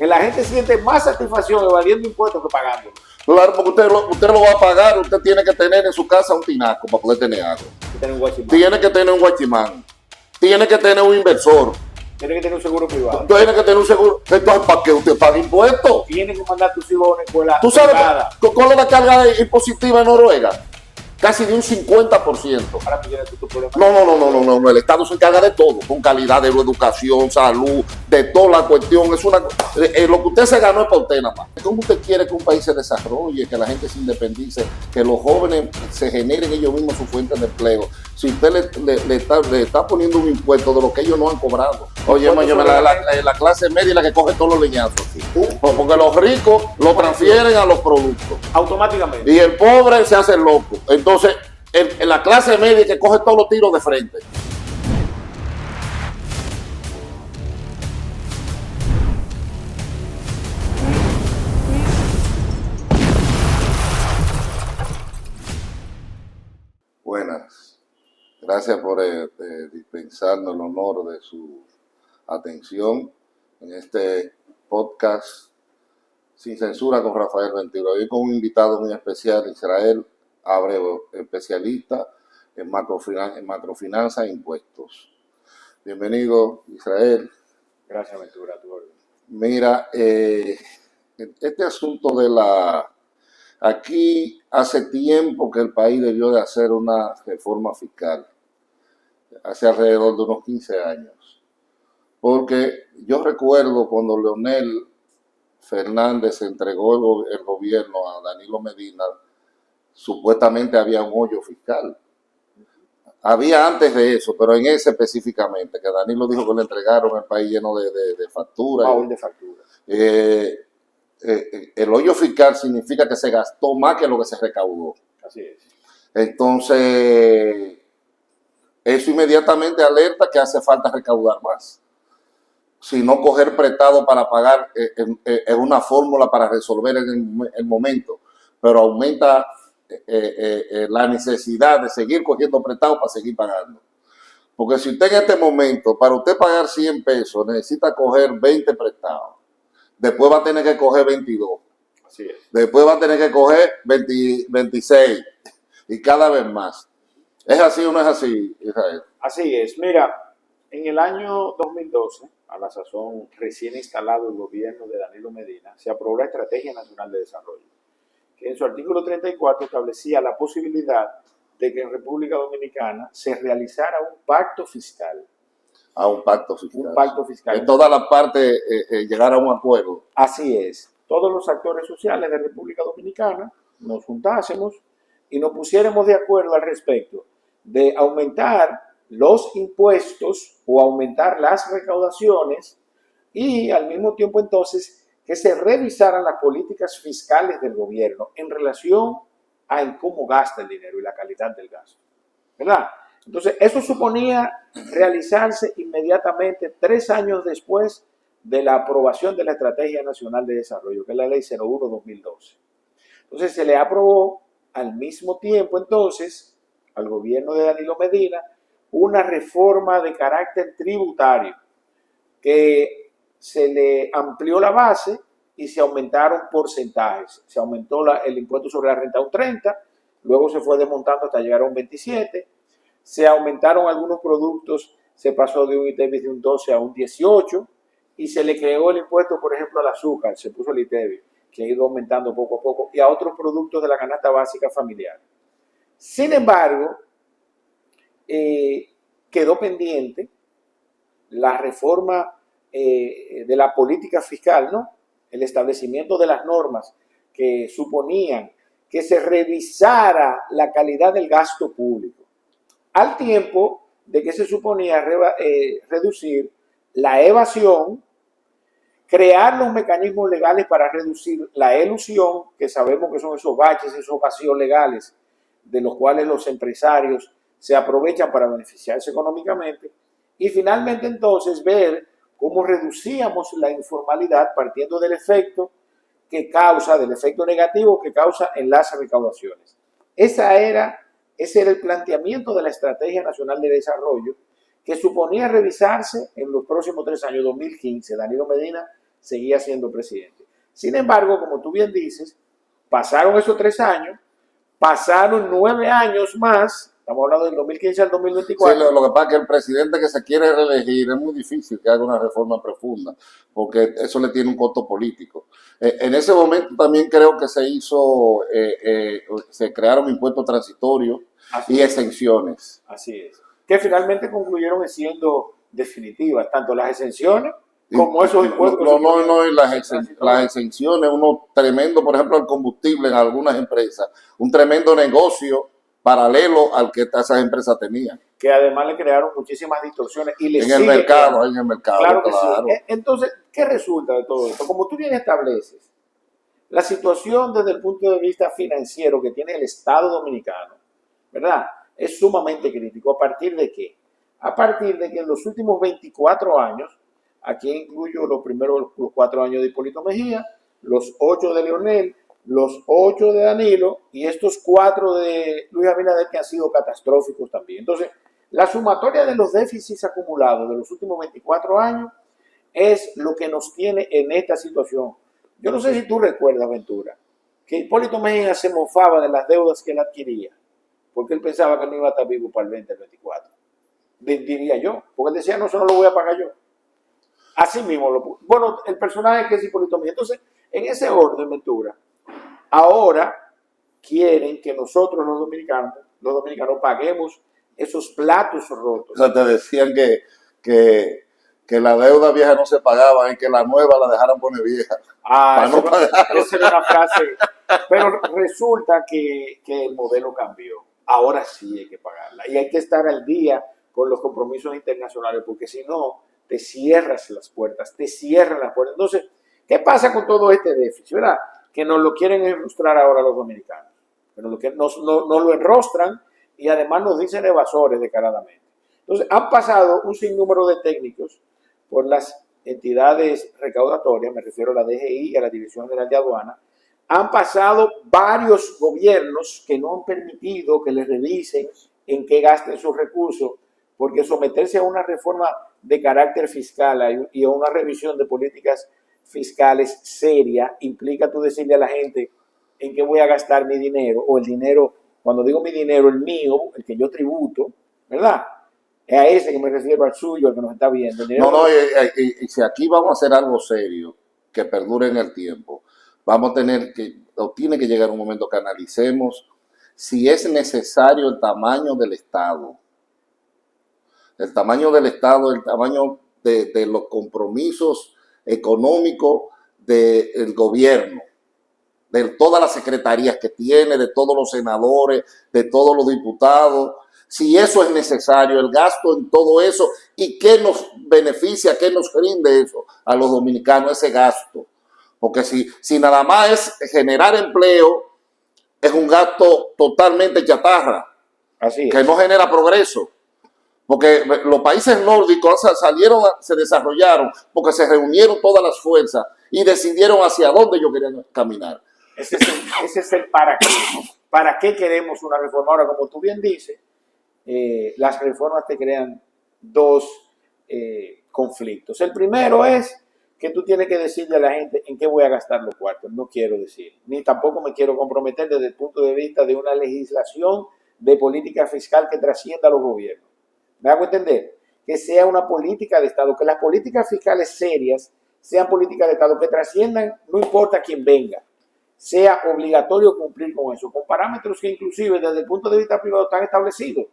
Que la gente siente más satisfacción evadiendo impuestos que pagando. Claro, porque usted lo va a pagar, usted tiene que tener en su casa un tinaco para poder tener agua. Tiene que tener un guachimán. Tiene que tener un inversor. Tiene que tener un seguro privado. Tiene que tener un seguro. Entonces, ¿para qué usted paga impuestos? Tiene que mandar a tus hijos a una escuela. ¿Tú sabes cuál es la carga impositiva en Noruega? Casi de un 50%. Ahora tú tienes tu problema. No. El Estado se encarga de todo, con calidad de educación, salud, de toda la cuestión. Es lo que usted se ganó es para usted nada más. ¿Cómo usted quiere que un país se desarrolle, que la gente se independice, que los jóvenes se generen ellos mismos su fuente de empleo? Si usted le está poniendo un impuesto de lo que ellos no han cobrado. Oye, la clase media es la que coge todos los leñazos. Porque los ricos lo transfieren a los productos. Automáticamente. Y el pobre se hace loco. Entonces, la clase media que coge todos los tiros de frente. Buenas. Gracias por dispensarnos el honor de su atención en este podcast Sin Censura con Rafael Ventura. Hoy con un invitado muy especial, Israel Abreu, especialista en macrofinanza e impuestos. Bienvenido, Israel. Gracias, Ventura. Mira, este asunto aquí hace tiempo que el país debió de hacer una reforma fiscal, hace alrededor de unos 15 años, porque yo recuerdo cuando Leonel Fernández entregó el gobierno a Danilo Medina, supuestamente había un hoyo fiscal. Había antes de eso, pero en ese específicamente, que Danilo dijo que le entregaron el país lleno de facturas. Baúl de facturas. El hoyo fiscal significa que se gastó más que lo que se recaudó. Así es. Entonces, eso inmediatamente alerta que hace falta recaudar más. Si no coger prestado para pagar es una fórmula para resolver en el momento, pero aumenta la necesidad de seguir cogiendo prestado para seguir pagando. Porque si usted en este momento, para usted pagar 100 pesos, necesita coger 20 prestados, después va a tener que coger 22. Así es. Después va a tener que coger 26 y cada vez más. ¿Es así o no es así, Israel? Así es. Mira, en el año 2012, a la sazón recién instalado el gobierno de Danilo Medina, se aprobó la Estrategia Nacional de Desarrollo, que en su artículo 34 establecía la posibilidad de que en República Dominicana se realizara un pacto fiscal. Un pacto fiscal. Un pacto fiscal. Que todas las partes llegaran a un acuerdo. Así es. Todos los actores sociales de República Dominicana nos juntásemos y nos pusiéramos de acuerdo al respecto de aumentar los impuestos o aumentar las recaudaciones y al mismo tiempo entonces que se revisaran las políticas fiscales del gobierno en relación a en cómo gasta el dinero y la calidad del gasto, ¿verdad? Entonces, eso suponía realizarse inmediatamente 3 años después de la aprobación de la Estrategia Nacional de Desarrollo, que es la Ley 01-2012. Entonces, se le aprobó al mismo tiempo, entonces, al gobierno de Danilo Medina, una reforma de carácter tributario que se le amplió la base y se aumentaron porcentajes. Se aumentó el impuesto sobre la renta a un 30%, luego se fue desmontando hasta llegar a un 27%, se aumentaron algunos productos, se pasó de un ITEVIS de un 12 a un 18%, y se le creó el impuesto, por ejemplo, al azúcar, se puso el ITEVIS, que ha ido aumentando poco a poco, y a otros productos de la canasta básica familiar. Sin embargo, quedó pendiente la reforma de la política fiscal, ¿no? El establecimiento de las normas que suponían que se revisara la calidad del gasto público, al tiempo de que se suponía reducir la evasión, crear los mecanismos legales para reducir la elusión, que sabemos que son esos baches, esos vacíos legales de los cuales los empresarios se aprovechan para beneficiarse económicamente, y finalmente entonces ver cómo reducíamos la informalidad partiendo del efecto del efecto negativo que causa en las recaudaciones. Ese era el planteamiento de la Estrategia Nacional de Desarrollo, que suponía revisarse en los próximos 3 años. 2015, Danilo Medina seguía siendo presidente. Sin embargo, como tú bien dices, pasaron esos 3 años, pasaron 9 años más, estamos hablando del 2015 al 2024. Sí, lo que pasa es que el presidente que se quiere reelegir es muy difícil que haga una reforma profunda, porque eso le tiene un costo político. En ese momento también creo que se crearon impuestos transitorios y exenciones. Así es. Que finalmente concluyeron siendo definitivas, tanto las exenciones como esos impuestos. No, y las exenciones, uno tremendo, por ejemplo, el combustible en algunas empresas, un tremendo negocio paralelo al que esas empresas tenían. Que además le crearon muchísimas distorsiones y en el mercado. Claro que claro. Sí. Entonces, ¿qué resulta de todo esto? Como tú bien estableces, la situación desde el punto de vista financiero que tiene el Estado dominicano, ¿verdad? Es sumamente crítico. ¿A partir de qué? A partir de que en los últimos 24 años, aquí incluyo los 4 años de Hipólito Mejía, los 8 de Leonel, los 8 de Danilo y estos 4 de Luis Abinader, que han sido catastróficos también. Entonces, la sumatoria de los déficits acumulados de los últimos 24 años es lo que nos tiene en esta situación. Yo no sé si tú recuerdas, Ventura, que Hipólito Mejía se mofaba de las deudas que él adquiría, porque él pensaba que no iba a estar vivo para el 2024. Diría yo, porque él decía, no, eso no lo voy a pagar yo. Así mismo lo puso. Bueno, el personaje que es Hipólito Mejía. Entonces, en ese orden, Ventura, ahora quieren que nosotros los dominicanos paguemos esos platos rotos. O sea, te decían que la deuda vieja no se pagaba y que la nueva la dejaran poner vieja. Esa era una frase. Pero resulta que el modelo cambió. Ahora sí hay que pagarla. Y hay que estar al día con los compromisos internacionales, porque si no, te cierras las puertas, Entonces, ¿qué pasa con todo este déficit? ¿Verdad? Que nos lo quieren enrostrar ahora los dominicanos. Nos lo enrostran y además nos dicen evasores descaradamente. Entonces, han pasado un sinnúmero de técnicos por las entidades recaudatorias, me refiero a la DGI y a la Dirección General de Aduana. Han pasado varios gobiernos que no han permitido que les revisen en qué gasten sus recursos, porque someterse a una reforma de carácter fiscal y a una revisión de políticas fiscales seria implica tú decirle a la gente en qué voy a gastar mi dinero, o el dinero, cuando digo mi dinero, el mío, el que yo tributo, ¿verdad? Es a ese que me refiero, al suyo, al que nos está viendo. Y si aquí vamos a hacer algo serio, que perdure en el tiempo, vamos a tener que, o tiene que llegar un momento que analicemos si es necesario el tamaño del Estado. El tamaño del Estado, el tamaño de los compromisos económicos del gobierno, de todas las secretarías que tiene, de todos los senadores, de todos los diputados, si eso es necesario, el gasto en todo eso, y qué nos beneficia, qué nos rinde eso a los dominicanos, ese gasto. Porque si nada más es generar empleo, es un gasto totalmente chatarra, que no genera progreso. Porque los países nórdicos se desarrollaron porque se reunieron todas las fuerzas y decidieron hacia dónde ellos querían caminar. Ese es el para qué. ¿Para qué queremos una reforma? Ahora, como tú bien dices, las reformas te crean dos conflictos. El primero es que tú tienes que decirle a la gente en qué voy a gastar los cuartos. No quiero decir, ni tampoco me quiero comprometer desde el punto de vista de una legislación de política fiscal que trascienda a los gobiernos. ¿Me hago entender? Que sea una política de Estado, que las políticas fiscales serias sean políticas de Estado que trasciendan, no importa quién venga. Sea obligatorio cumplir con eso, con parámetros que inclusive desde el punto de vista privado están establecidos.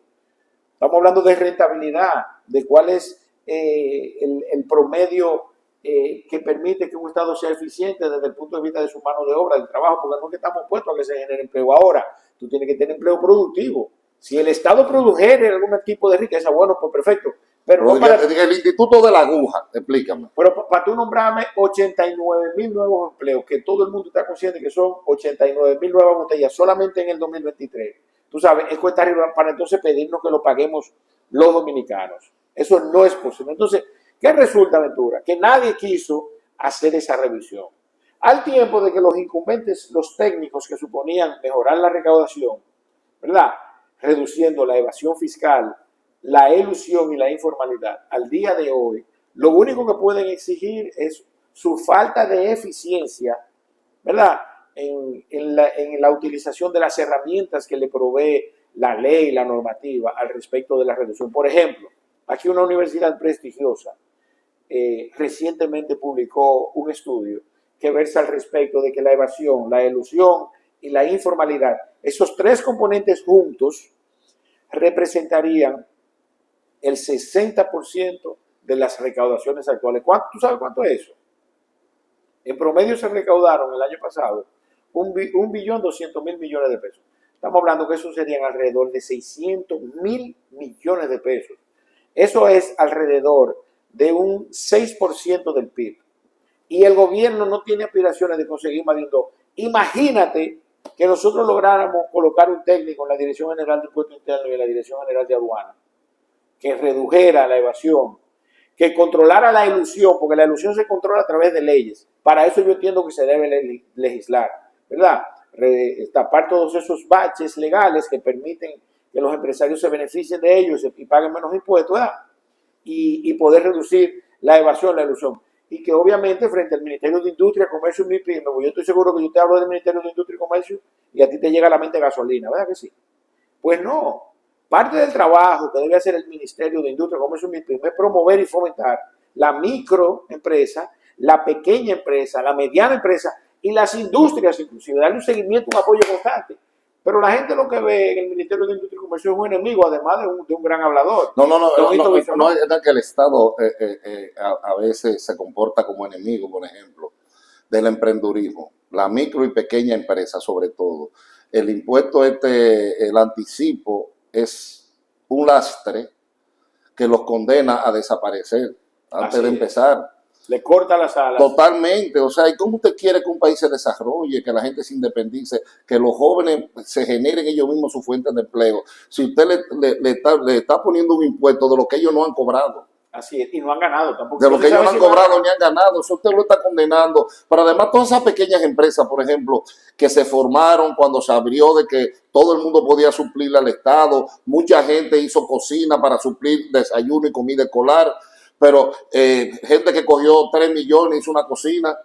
Estamos hablando de rentabilidad, de cuál es el promedio que permite que un Estado sea eficiente desde el punto de vista de su mano de obra, del trabajo, porque no es que estamos puestos a que se genere empleo ahora. Tú tienes que tener empleo productivo. Si el Estado produjera algún tipo de riqueza, bueno, pues perfecto. Pero no para el Instituto de la Aguja, explícame. Pero para tú nombrarme 89,000 nuevos empleos, que todo el mundo está consciente que son 89,000 nuevas botellas solamente en el 2023. Tú sabes, es cuesta arriba para entonces pedirnos que lo paguemos los dominicanos. Eso no es posible. Entonces, ¿qué resulta, Ventura? Que nadie quiso hacer esa revisión. Al tiempo de que los incumbentes, los técnicos que suponían mejorar la recaudación, ¿verdad?, reduciendo la evasión fiscal, la elusión y la informalidad, al día de hoy, lo único que pueden exigir su falta de eficiencia, ¿verdad? En la utilización de las herramientas que le provee la ley, la normativa al respecto de la reducción. Por ejemplo, aquí una universidad prestigiosa recientemente publicó un estudio que versa al respecto de que la evasión, la elusión y la informalidad, esos tres componentes juntos representarían el 60% de las recaudaciones actuales. ¿Tú sabes cuánto es eso? En promedio se recaudaron el año pasado 1.200.000 millones de pesos. Estamos hablando que eso serían alrededor de 600.000 millones de pesos. Eso es alrededor de un 6% del PIB. Y el gobierno no tiene aspiraciones de conseguir más dinero. Imagínate que nosotros lográramos colocar un técnico en la Dirección General de Impuestos Internos y en la Dirección General de Aduana que redujera la evasión, que controlara la ilusión, porque la ilusión se controla a través de leyes. Para eso yo entiendo que se debe legislar, ¿verdad? Tapar todos esos baches legales que permiten que los empresarios se beneficien de ellos y paguen menos impuestos, ¿verdad? Y poder reducir la evasión, la ilusión. Y que obviamente frente al Ministerio de Industria, Comercio y MIPYME, porque yo estoy seguro que yo te hablo del Ministerio de Industria y Comercio y a ti te llega a la mente gasolina, ¿verdad que sí? Pues no. Parte del trabajo que debe hacer el Ministerio de Industria, Comercio y MIPYME es promover y fomentar la microempresa, la pequeña empresa, la mediana empresa y las industrias inclusive, darle un seguimiento, un apoyo constante. Pero la gente lo que ve en el Ministerio de Industria y Comercio es un enemigo, además de un gran hablador. No es que el Estado a veces se comporta como enemigo, por ejemplo, del emprendurismo, la micro y pequeña empresa sobre todo. El impuesto el anticipo es un lastre que los condena a desaparecer antes de empezar. Le corta las alas. Totalmente, o sea, ¿y cómo usted quiere que un país se desarrolle, que la gente se independice, que los jóvenes se generen ellos mismos su fuente de empleo? Si usted le está poniendo un impuesto de lo que ellos no han cobrado. Así es, y no han ganado tampoco. De lo que ellos no han cobrado ni han ganado, eso usted lo está condenando. Pero además todas esas pequeñas empresas, por ejemplo, que se formaron cuando se abrió de que todo el mundo podía suplirle al Estado, mucha gente hizo cocina para suplir desayuno y comida escolar, pero gente que cogió 3 millones, hizo una cocina,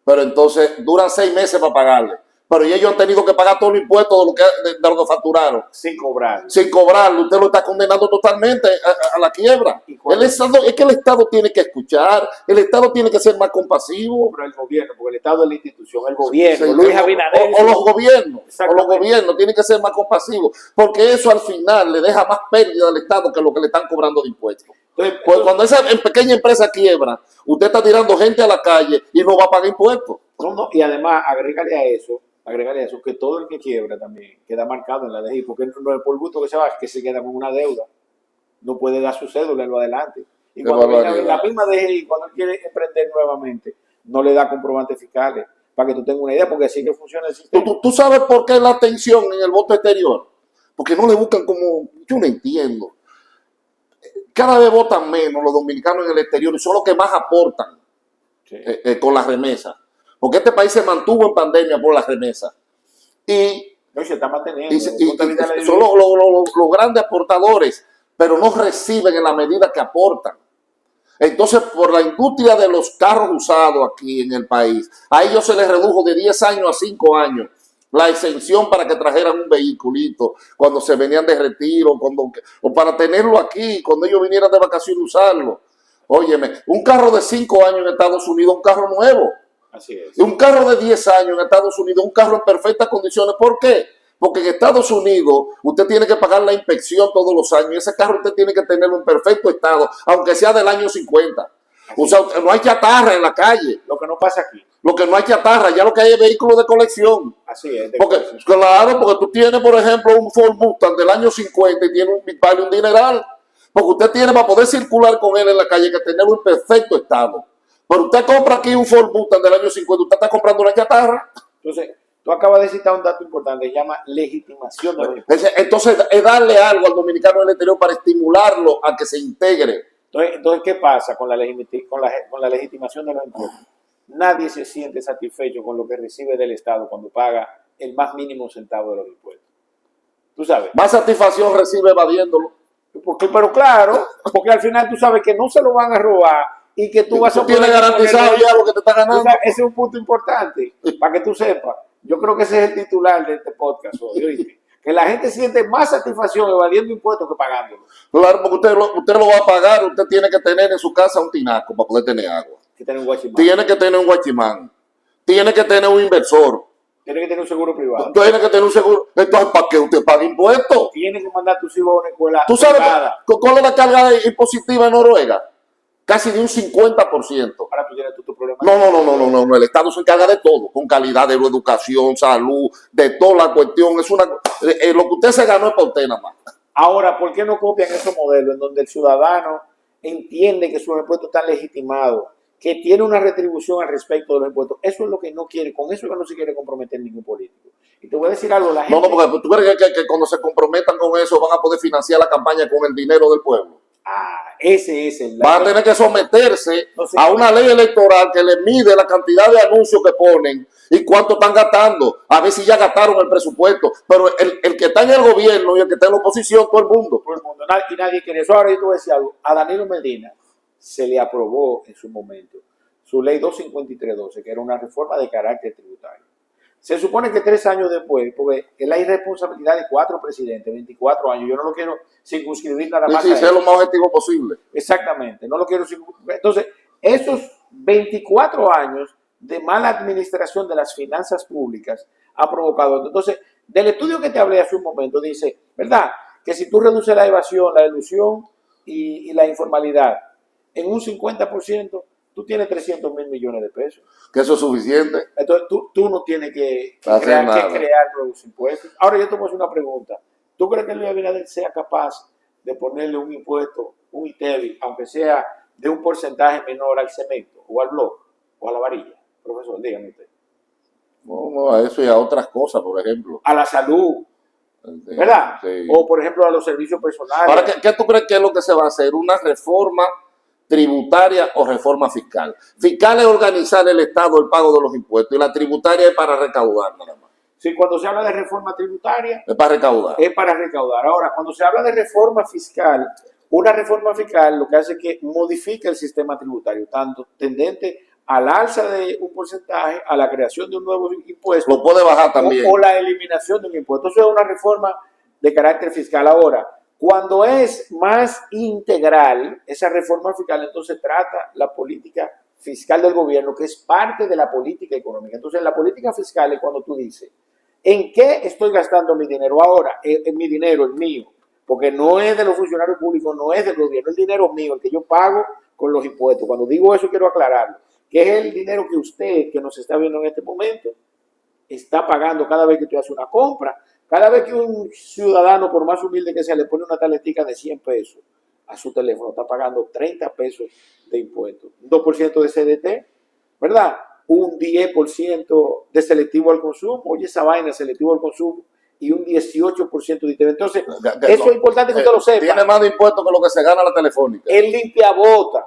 pero entonces duran 6 meses para pagarle. Pero ellos han tenido que pagar todos los impuestos de lo que facturaron. Sin cobrar. Sin cobrarlo. Usted lo está condenando totalmente a la quiebra. Es que el Estado tiene que escuchar, el Estado tiene que ser más compasivo. Pero el gobierno, porque el Estado es la institución, el gobierno, sí, Luis Abinader. O los gobiernos tienen que ser más compasivos, porque eso al final le deja más pérdida al Estado que lo que le están cobrando de impuestos. Entonces, cuando esa pequeña empresa quiebra, usted está tirando gente a la calle y no va a pagar impuestos. Y además, agrégale a eso que todo el que quiebra también queda marcado en la DGI, porque no es por gusto que se va, que se queda con una deuda. No puede dar su cédula en lo adelante. Y cuando viene la misma DGI, cuando él quiere emprender nuevamente, no le da comprobantes fiscales, para que tú tengas una idea, porque así que funciona el sistema. ¿Tú sabes por qué la tensión en el voto exterior? Porque no le buscan como, yo no entiendo. Cada vez votan menos los dominicanos en el exterior y son los que más aportan con las remesas. Porque este país se mantuvo en pandemia por las remesas. Y se está manteniendo. Son los grandes aportadores, pero no reciben en la medida que aportan. Entonces, por la industria de los carros usados aquí en el país, a ellos se les redujo de 10 años a 5 años la exención para que trajeran un vehiculito cuando se venían de retiro, o para tenerlo aquí, cuando ellos vinieran de vacaciones usarlo. Óyeme, un carro de 5 años en Estados Unidos, un carro nuevo. Así es. Y un carro de 10 años en Estados Unidos, un carro en perfectas condiciones. ¿Por qué? Porque en Estados Unidos usted tiene que pagar la inspección todos los años y ese carro usted tiene que tenerlo en perfecto estado, aunque sea del año 50. O sea, no hay chatarra en la calle. Lo que no pasa aquí. Lo que no hay chatarra, ya lo que hay es vehículos de colección. Así es. Claro, porque tú tienes, por ejemplo, un Ford Mustang del año 50 y tiene vale un dineral. Porque usted tiene, para poder circular con él en la calle, que tenerlo en perfecto estado. Pero usted compra aquí un Ford Mustang del año 50, usted está comprando una chatarra. Entonces, tú acabas de citar un dato importante, se llama legitimación de los impuestos. Entonces, es darle algo al dominicano del exterior para estimularlo a que se integre. Entonces ¿qué pasa con la legitimación de los impuestos? Nadie se siente satisfecho con lo que recibe del Estado cuando paga el más mínimo centavo de los impuestos. ¿Tú sabes? Más satisfacción recibe evadiéndolo. Pero claro, porque al final tú sabes que no se lo van a robar y que tú vas a Tú tienes poder garantizado ponerle- ya lo que te está ganando. O sea, ese es un punto importante, para que tú sepas. Yo creo que ese es el titular de este podcast hoy, ¿oíste? Que la gente siente más satisfacción evadiendo impuestos que pagándolo. Claro, porque usted lo va a pagar, usted tiene que tener en su casa un tinaco para poder tener agua. Que tener un guachimán. Tiene que tener un guachimán. Tiene que tener un inversor. Tiene que tener un seguro privado. Tiene que tener un seguro. Entonces, ¿para qué usted paga impuestos? Tiene que mandar a tus hijos a una escuela ¿Tú sabes privada. cuál es la carga impositiva en Noruega? Casi de un 50%. Ahora tú tienes tu problema. No. El Estado se encarga de todo, con calidad de educación, salud, de toda la cuestión. Es una, lo que usted se ganó es para usted nada más. Ahora, ¿por qué no copian esos modelos en donde el ciudadano entiende que sus impuestos están legitimados, que tiene una retribución al respecto de los impuestos? Eso es lo que no quiere, con eso es que no se quiere comprometer ningún político. Y te voy a decir algo, la gente... No, porque tú crees que cuando se comprometan con eso van a poder financiar la campaña con el dinero del pueblo. Ese es el... Van a tener que someterse No sé. a una ley electoral que le mide la cantidad de anuncios que ponen y cuánto están gastando. A ver si ya gastaron el presupuesto. Pero el que está en el gobierno y el que está en la oposición, todo el mundo. Todo el mundo, y nadie quiere eso. Ahora yo te voy a decir algo. A Danilo Medina se le aprobó en su momento su ley 25312, que era una reforma de carácter tributario. Se supone que 3 años después, porque es la irresponsabilidad de 4 presidentes, 24 años, yo no lo quiero circunscribir nada más. Sí, ser lo más objetivo posible. Exactamente, no lo quiero circunscribir. Entonces, esos 24 años de mala administración de las finanzas públicas ha provocado. Entonces, del estudio que te hablé hace un momento, dice, ¿verdad? Que si tú reduces la evasión, la elusión y la informalidad en un 50%, tú tienes 300 mil millones de pesos. Que eso es suficiente. Entonces tú no tienes que Hacer nada. crear nuevos impuestos. Ahora yo te voy a hacer una pregunta. ¿Tú crees que Luis Abinader sea capaz de ponerle un impuesto, un ITEVI, aunque sea de un porcentaje menor al cemento o al bloque o a la varilla? Profesor, dígame usted. No, a eso y a otras cosas, por ejemplo. A la salud, Sí, ¿verdad? sí. O por ejemplo a los servicios personales. Ahora, ¿qué tú crees que es lo que se va a hacer? ¿Una reforma tributaria o reforma fiscal? Fiscal es organizar el Estado, el pago de los impuestos, y la tributaria es para recaudar nada más. Sí, cuando se habla de reforma tributaria, Es para recaudar. es para recaudar. Ahora, cuando se habla de reforma fiscal, una reforma fiscal lo que hace es que modifica el sistema tributario, tanto tendente al alza de un porcentaje, a la creación de un nuevo impuesto, Lo puede bajar también. o la eliminación de un impuesto. Eso es una reforma de carácter fiscal. Ahora, cuando es más integral esa reforma fiscal, entonces trata la política fiscal del gobierno, que es parte de la política económica. Entonces, la política fiscal es cuando tú dices, ¿en qué estoy gastando mi dinero ahora? En mi dinero, el mío, porque no es de los funcionarios públicos, no es del gobierno, el dinero mío, el que yo pago con los impuestos. Cuando digo eso quiero aclararlo, que es el dinero que usted, que nos está viendo en este momento, está pagando cada vez que usted hace una compra, cada vez que un ciudadano, por más humilde que sea, le pone una tarjetita de 100 pesos a su teléfono, está pagando 30 pesos de impuestos, un 2% de CDT, ¿verdad? Un 10% de selectivo al consumo, oye esa vaina, selectivo al consumo, y un 18% de ITV. Entonces, eso es importante que usted lo sepa. Tiene más de impuestos que lo que se gana la telefónica. El limpiabota,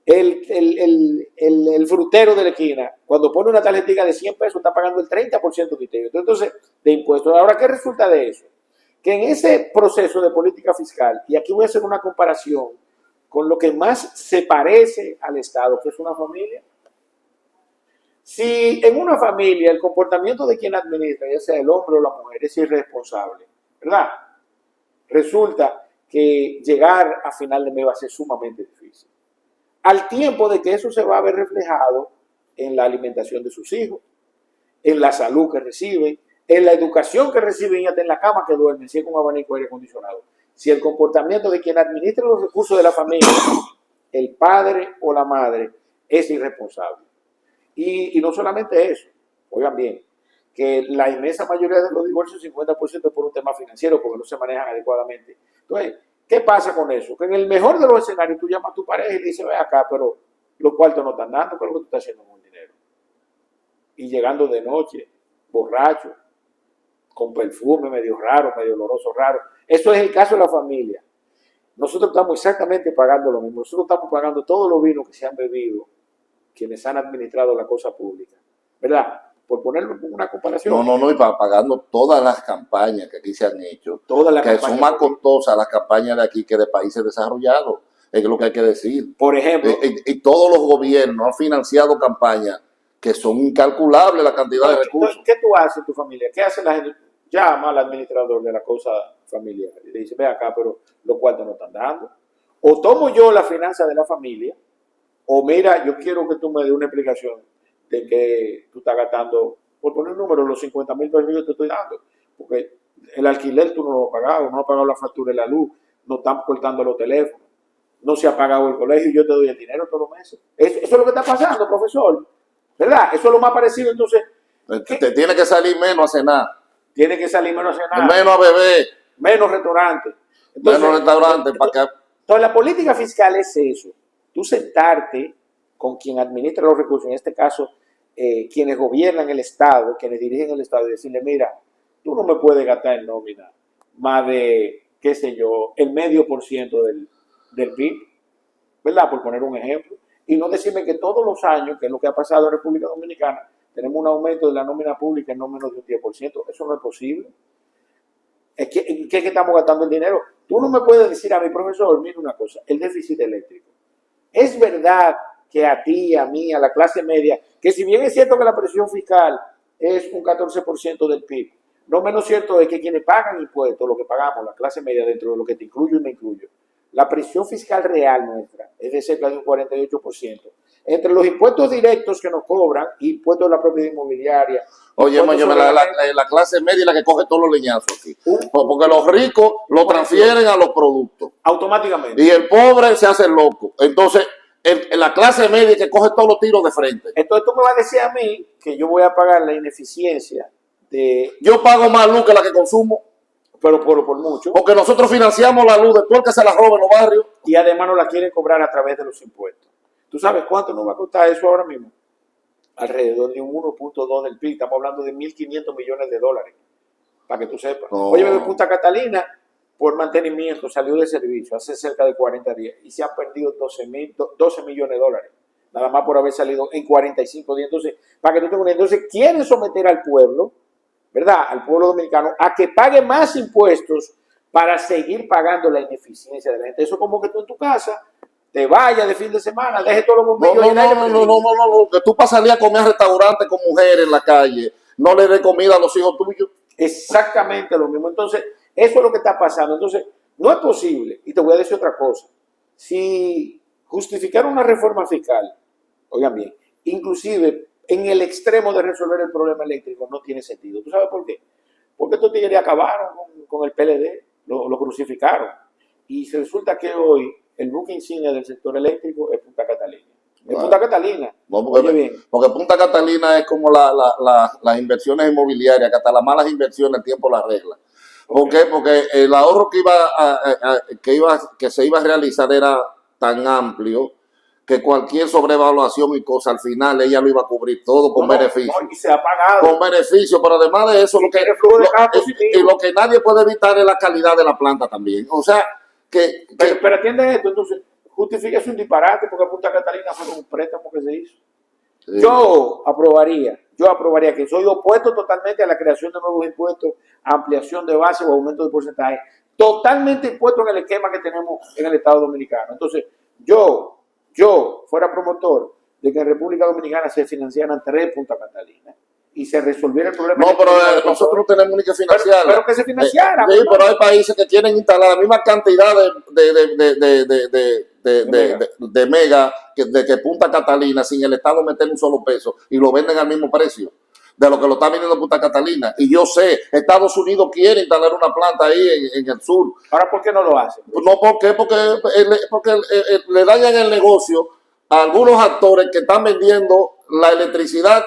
el frutero de la esquina, cuando pone una tarjetita de 100 pesos, está pagando el 30% de ITV. Entonces, de impuestos. Ahora, ¿qué resulta de eso? Que en ese proceso de política fiscal, y aquí voy a hacer una comparación con lo que más se parece al Estado, que es una familia. Si en una familia el comportamiento de quien administra, ya sea el hombre o la mujer, es irresponsable, ¿verdad? Resulta que llegar a final de mes va a ser sumamente difícil. Al tiempo de que eso se va a ver reflejado en la alimentación de sus hijos, en la salud que reciben, en la educación que reciben y hasta en la cama que duermen, si es con abanico aire acondicionado. Si el comportamiento de quien administra los recursos de la familia, el padre o la madre, es irresponsable. Y no solamente eso, oigan bien, que la inmensa mayoría de los divorcios, 50% por un tema financiero, porque no se manejan adecuadamente. Entonces, ¿qué pasa con eso? Que en el mejor de los escenarios tú llamas a tu pareja y le dices, ve acá, pero los cuartos no están dando, ¿qué es lo que tú estás haciendo con el dinero? Y llegando de noche, borracho, con perfume medio raro, medio oloroso raro. Eso es el caso de la familia. Nosotros estamos exactamente pagando lo mismo. Nosotros estamos pagando todos los vinos que se han bebido quienes han administrado la cosa pública, ¿verdad? Por ponerlo en una comparación. No, y pagando todas las campañas que aquí se han hecho, Todas las que son campañas más costosas las campañas de aquí que de países desarrollados. es lo que hay que decir. Por ejemplo, Y todos los gobiernos han financiado campañas que son incalculables la cantidad de recursos. ¿qué tú haces en tu familia? ¿Qué hace la gente? Llama al administrador de la cosa familiar y le dice, ve acá, pero los cuartos no están dando. O tomo yo la finanza de la familia, o mira, yo quiero que tú me des una explicación de que tú estás gastando, por poner un número, los 50,000 pesos que yo te estoy dando. Porque el alquiler tú no lo has pagado, no has pagado la factura de la luz, no están cortando los teléfonos, no se ha pagado el colegio y yo te doy el dinero todos los meses. Eso es lo que está pasando, profesor. ¿Verdad? Eso es lo más parecido. Entonces, te tiene que salir menos a cenar. Tiene que salir menos a cenar. Menos a beber. Menos restaurantes. Menos restaurantes. Entonces, la política fiscal es eso. Tú sentarte con quien administra los recursos, en este caso, quienes gobiernan el Estado, quienes dirigen el Estado, y decirle, mira, tú no me puedes gastar en nómina más de, qué sé yo, el 0,5% del PIB, ¿verdad? Por poner un ejemplo. Y no decirme que todos los años, que es lo que ha pasado en República Dominicana, tenemos un aumento de la nómina pública en no menos de un 10%. Eso no es posible. ¿En qué estamos gastando el dinero? Tú no me puedes decir a mi profesor, mira una cosa, el déficit eléctrico. Es verdad que a ti, a mí, a la clase media, que si bien es cierto que la presión fiscal es un 14% del PIB, no menos cierto es que quienes pagan impuestos, lo que pagamos, la clase media, dentro de lo que te incluyo y me incluyo, la presión fiscal real nuestra es de cerca de un 48%. Entre los impuestos directos que nos cobran, impuestos de la propiedad inmobiliaria. Oye, la clase media es la que coge todos los leñazos aquí. Porque los ricos lo transfieren a los productos. Automáticamente. Y el pobre se hace loco. Entonces, la clase media es que coge todos los tiros de frente. Entonces tú me vas a decir a mí que yo voy a pagar la ineficiencia de... Yo pago más luz que la que consumo. Pero por mucho. Porque nosotros financiamos la luz de todo el que se la roba en los barrios. Y además nos la quieren cobrar a través de los impuestos. ¿Tú sabes cuánto nos va a costar eso ahora mismo? Alrededor de un 1.2 del PIB. Estamos hablando de 1.500 millones de dólares. Para que tú sepas. No. Oye, Punta Catalina, por mantenimiento, salió de servicio hace cerca de 40 días y se han perdido 12 millones de dólares. Nada más por haber salido en 45 días. Entonces, para que tú tengas una... Entonces, quieren someter al pueblo, ¿verdad? Al pueblo dominicano, a que pague más impuestos para seguir pagando la ineficiencia de la gente. Eso como que tú en tu casa te vayas de fin de semana, dejes todos los bombillos. No, que tú pasarías a comer a restaurantes con mujeres en la calle, no le des comida a los hijos tuyos. Exactamente lo mismo. Entonces, eso es lo que está pasando. Entonces, no es posible. Y te voy a decir otra cosa. Si justificar una reforma fiscal, oigan bien, inclusive en el extremo de resolver el problema eléctrico, no tiene sentido. ¿Tú sabes por qué? Porque estos tigres acabaron con el PLD, lo crucificaron. Y resulta que hoy el buque insignia del sector eléctrico es Punta Catalina. Es Punta Catalina. No, porque Punta Catalina es como las inversiones inmobiliarias, que hasta las malas inversiones el tiempo la arregla. ¿Por qué? Porque el ahorro que se iba a realizar era tan amplio que cualquier sobrevaluación y cosa, al final ella lo iba a cubrir todo con beneficio. Y se ha pagado. Con beneficio, pero además de eso, lo que nadie puede evitar es la calidad de la planta también. O sea, pero atiende esto, entonces, justifica un disparate porque Punta Catalina fue un préstamo que se hizo. Sí. Yo aprobaría que soy opuesto totalmente a la creación de nuevos impuestos, ampliación de base o aumento de porcentaje, totalmente impuesto en el esquema que tenemos en el Estado Dominicano. Entonces, yo fuera promotor de que en República Dominicana se financiaran 3 Punta Catalina y se resolviera el problema. No, pero nosotros no tenemos ni que financiarla. Pero que se financiara. Sí, pero hay países que quieren instalar la misma cantidad de mega que Punta Catalina sin el Estado meter un solo peso y lo venden al mismo precio de lo que lo está vendiendo Punta Catalina. Y yo sé, Estados Unidos quiere instalar una planta ahí en el sur. Ahora, ¿por qué no lo hacen? No, ¿por qué? Porque le dañan el negocio a algunos actores que están vendiendo la electricidad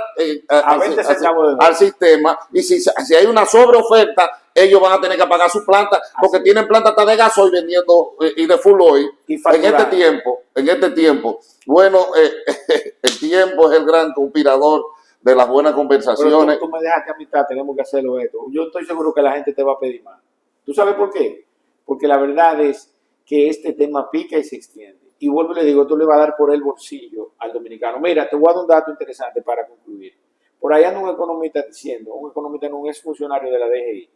al sistema, y si hay una sobreoferta, ellos van a tener que pagar su planta, porque tienen planta hasta de gasoil vendiendo y de full oil en este tiempo. Bueno, el tiempo es el gran conspirador de las buenas conversaciones. Tú me dejaste amistad, tenemos que hacerlo esto. Yo estoy seguro que la gente te va a pedir más. ¿Tú sabes por qué? Porque la verdad es que este tema pica y se extiende. Y vuelvo y le digo, esto le va a dar por el bolsillo al dominicano. Mira, te voy a dar un dato interesante para concluir. Por ahí anda un economista no, un exfuncionario de la DGI,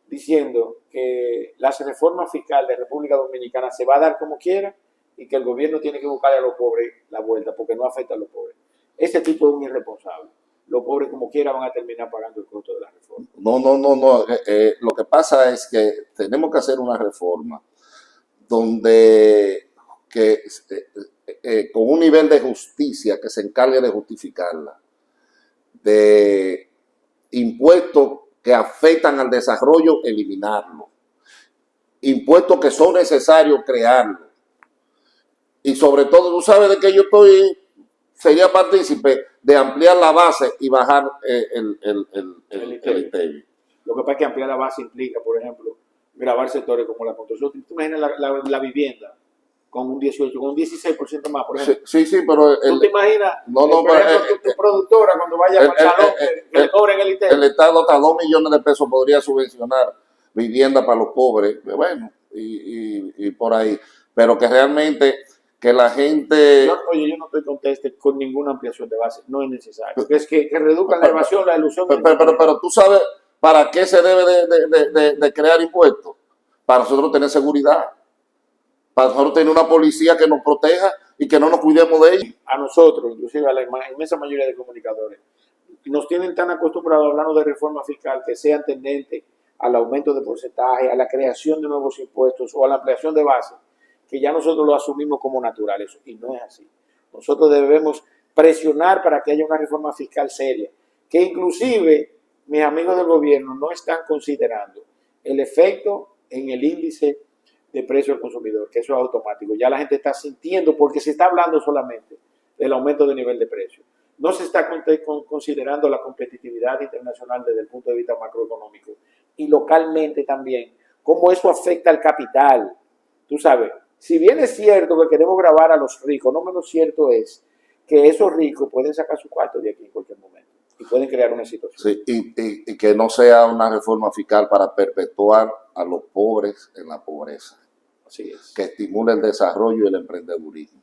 diciendo que las reformas fiscales de República Dominicana se va a dar como quiera y que el gobierno tiene que buscarle a los pobres la vuelta porque no afecta a los pobres. Ese tipo es un irresponsable. Los pobres como quiera van a terminar pagando el costo de la reforma. No. Lo que pasa es que tenemos que hacer una reforma donde con un nivel de justicia que se encargue de justificarla, de impuestos que afectan al desarrollo, eliminarlos, impuestos que son necesarios, crearlos, y sobre todo, tú sabes de que yo sería partícipe de ampliar la base y bajar el ITEVI. Lo que pasa es que ampliar la base implica, por ejemplo, grabar sectores como la construcción. ¿Tú imaginas la vivienda con un 18, con un 16% más, por ejemplo? Sí, pero... ¿Tú te imaginas, por ejemplo, tu productora cuando vaya al salón que le cobren el ITEVI? El Estado hasta 2 millones de pesos podría subvencionar vivienda para los pobres, bueno, y por ahí. Pero que realmente... que la gente... yo no estoy contento con ninguna ampliación de base, no es necesario. Es que reduzcan la evasión, la ilusión. Pero tú sabes para qué se debe de crear impuestos. Para nosotros tener seguridad. Para nosotros tener una policía que nos proteja y que no nos cuidemos de ellos. A nosotros, inclusive a la inmensa mayoría de comunicadores, nos tienen tan acostumbrados a hablarnos de reforma fiscal que sean tendentes al aumento de porcentaje, a la creación de nuevos impuestos o a la ampliación de base, que ya nosotros lo asumimos como natural, eso, y no es así. Nosotros debemos presionar para que haya una reforma fiscal seria, que inclusive mis amigos del gobierno no están considerando el efecto en el índice de precio del consumidor, que eso es automático. Ya la gente está sintiendo, porque se está hablando solamente del aumento del nivel de precio. No se está considerando la competitividad internacional desde el punto de vista macroeconómico y localmente también, cómo eso afecta al capital. Tú sabes, si bien es cierto que queremos grabar a los ricos, no menos cierto es que esos ricos pueden sacar su cuarto de aquí en cualquier momento y pueden crear una situación. Sí, y que no sea una reforma fiscal para perpetuar a los pobres en la pobreza. Así es. Que estimule el desarrollo y el emprendedurismo.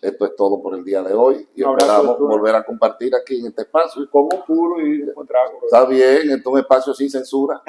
Esto es todo por el día de hoy y esperamos volver a compartir aquí en este espacio. Con un puro y un trago. Está bien, esto es un espacio sin censura.